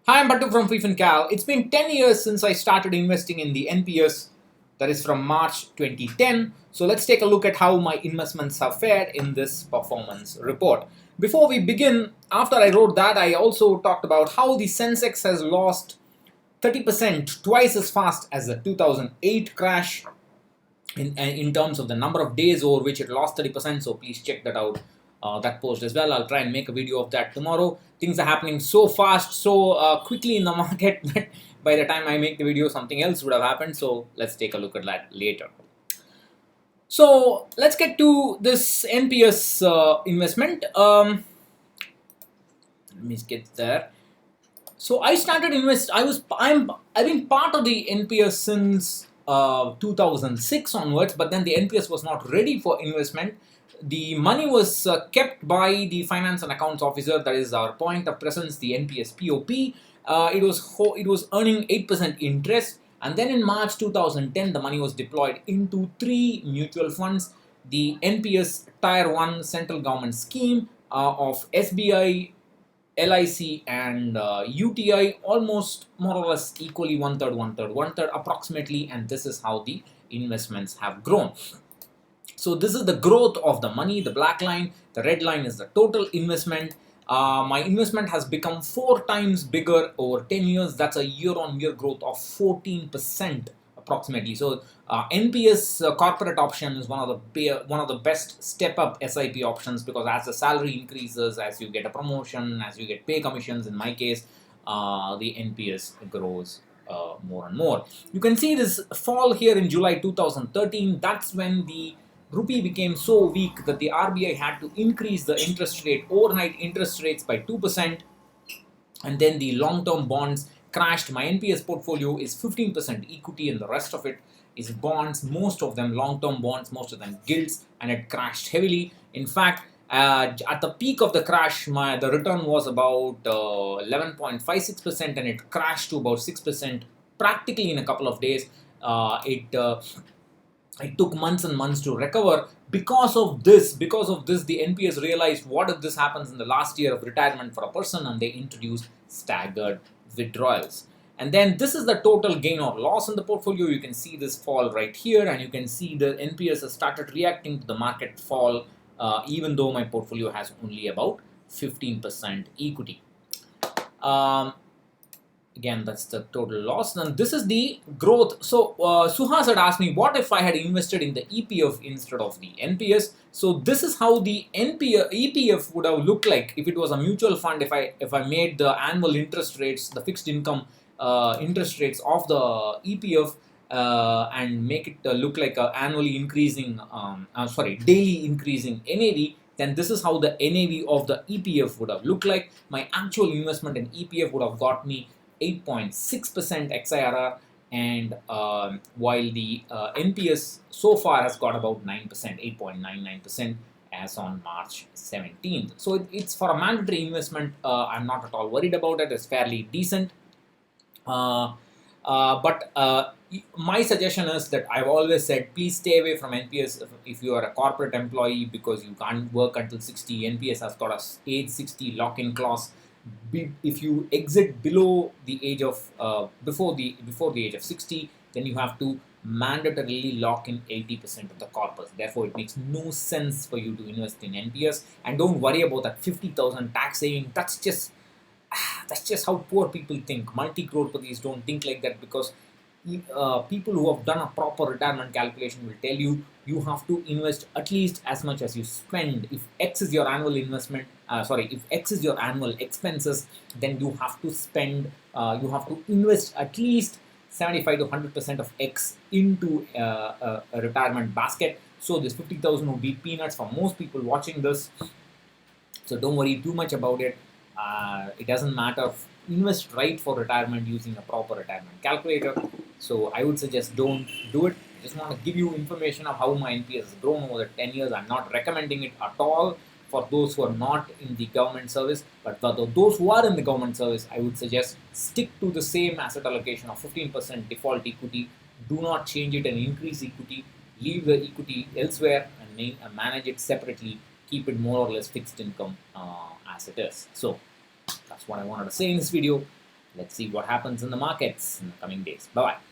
Hi, I'm Bhattu from freefincal. It's been 10 years since I started investing in the NPS, that is from March 2010. So let's take a look at how my investments have fared in this performance report. Before we begin, after I wrote that, I also talked about how the Sensex has lost 30%, twice as fast as the 2008 crash in terms of the number of days over which it lost 30%. So please check that out, that post as well. I'll try and make a video of that tomorrow. Things are happening so fast, so quickly in the market that by the time I make the video, something else would have happened. So let's take a look at that later. So let's get to this NPS investment. Let me get there. So I started invest. I've been part of the NPS since 2006 onwards, but then the NPS was not ready for investment. The money was kept by the finance and accounts officer, that is our point of presence, the NPS POP. It was earning 8% interest, and then in March 2010, the money was deployed into three mutual funds: the NPS Tier 1 central government scheme of SBI, LIC and UTI, almost more or less equally one third approximately, and this is how the investments have grown. So this is the growth of the money, the black line. The red line is the total investment. My investment has become 4 times bigger over 10 years. That's a year-on-year growth of 14% approximately. So NPS corporate option is one of the best step-up SIP options, because as the salary increases, as you get a promotion, as you get pay commissions, in my case, the NPS grows more and more. You can see this fall here in July 2013. That's when the rupee became so weak that the RBI had to increase the interest rate, overnight interest rates by 2%, and then the long-term bonds crashed. My NPS portfolio is 15% equity and the rest of it is bonds, most of them long-term bonds, most of them gilts, and it crashed heavily. In fact, at the peak of the crash, the return was about 11.56% and it crashed to about 6% practically in a couple of days. It took months and months to recover. Because of this, the NPS realized, what if this happens in the last year of retirement for a person, and they introduced staggered withdrawals. And then this is the total gain or loss in the portfolio. You can see this fall right here, and you can see the NPS has started reacting to the market fall, even though my portfolio has only about 15% equity. Again, that's the total loss. And this is the growth. So Suhas had asked me, what if I had invested in the EPF instead of the NPS? So this is how the EPF would have looked like if it was a mutual fund. If I made the annual interest rates, the fixed income interest rates of the EPF, and make it look like a annually increasing, daily increasing NAV, then this is how the NAV of the EPF would have looked like. My actual investment in EPF would have got me 8.6% XIRR, and while the NPS so far has got about 9%, 8.99% as on March 17th. So it's for a mandatory investment. I'm not at all worried about it. It's fairly decent. But my suggestion is that I've always said, please stay away from NPS if you are a corporate employee, because you can't work until 60. NPS has got a age 60 lock-in clause. If you exit below the age of before the age of 60, then you have to mandatorily lock in 80% of the corpus. Therefore, it makes no sense for you to invest in NPS. And don't worry about that 50,000 tax saving. That's just how poor people think. Multi-crorepati's don't think like that, because people who have done a proper retirement calculation will tell you, you have to invest at least as much as you spend. If X is your annual investment, if X is your annual expenses, then you have to spend, you have to invest at least 75 to 100% of X into a retirement basket. So this 50,000 would be peanuts for most people watching this. So don't worry too much about it. It doesn't matter. Invest right for retirement using a proper retirement calculator. So I would suggest don't do it. I just want to give you information of how my NPS has grown over the 10 years. I'm not recommending it at all for those who are not in the government service. But for those who are in the government service, I would suggest stick to the same asset allocation of 15% default equity. Do not change it and increase equity. Leave the equity elsewhere and manage it separately. Keep it more or less fixed income as it is. So that's what I wanted to say in this video. let's see what happens in the markets in the coming days. Bye bye.